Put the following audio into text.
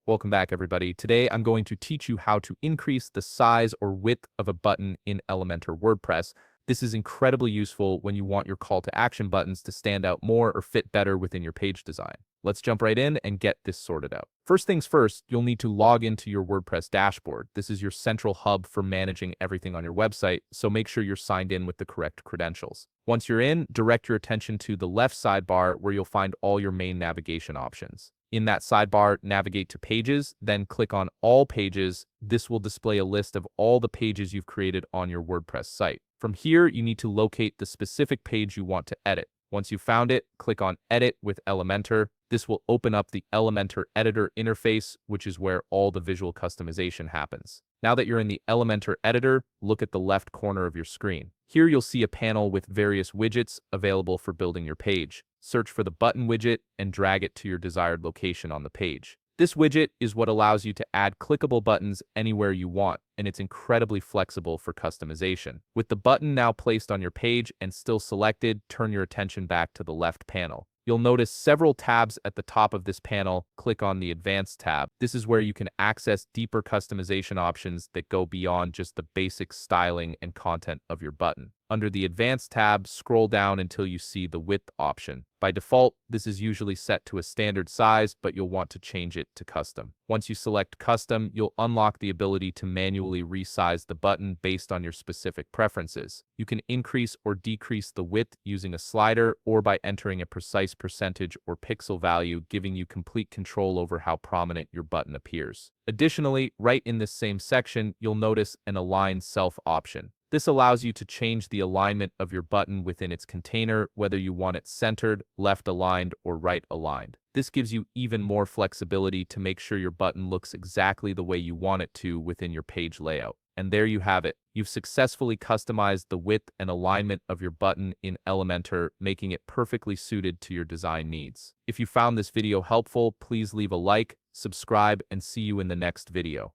Welcome back, everybody. Today, I'm going to teach you how to increase the size or width of a button in Elementor WordPress. This is incredibly useful when you want your call to action buttons to stand out more or fit better within your page design. Let's jump right in and get this sorted out. First things first, you'll need to log into your WordPress dashboard. This is your central hub for managing everything on your website, so make sure you're signed in with the correct credentials. Once you're in, direct your attention to the left sidebar where you'll find all your main navigation options. In that sidebar, navigate to Pages, then click on All Pages. This will display a list of all the pages you've created on your WordPress site. From here, you need to locate the specific page you want to edit. Once you've found it, click on Edit with Elementor. This will open up the Elementor editor interface, which is where all the visual customization happens. Now that you're in the Elementor editor, look at the left corner of your screen. Here you'll see a panel with various widgets available for building your page. Search for the button widget and drag it to your desired location on the page. This widget is what allows you to add clickable buttons anywhere you want, and it's incredibly flexible for customization. With the button now placed on your page and still selected, turn your attention back to the left panel. You'll notice several tabs at the top of this panel. Click on the Advanced tab. This is where you can access deeper customization options that go beyond just the basic styling and content of your button. Under the Advanced tab, scroll down until you see the width option. By default, this is usually set to a standard size, but you'll want to change it to custom. Once you select custom, you'll unlock the ability to manually resize the button based on your specific preferences. You can increase or decrease the width using a slider or by entering a precise percentage or pixel value, giving you complete control over how prominent your button appears. Additionally, right in this same section, you'll notice an Align Self option. This allows you to change the alignment of your button within its container, whether you want it centered, left aligned, or right aligned. This gives you even more flexibility to make sure your button looks exactly the way you want it to within your page layout. And there you have it. You've successfully customized the width and alignment of your button in Elementor, making it perfectly suited to your design needs. If you found this video helpful, please leave a like, subscribe, and see you in the next video.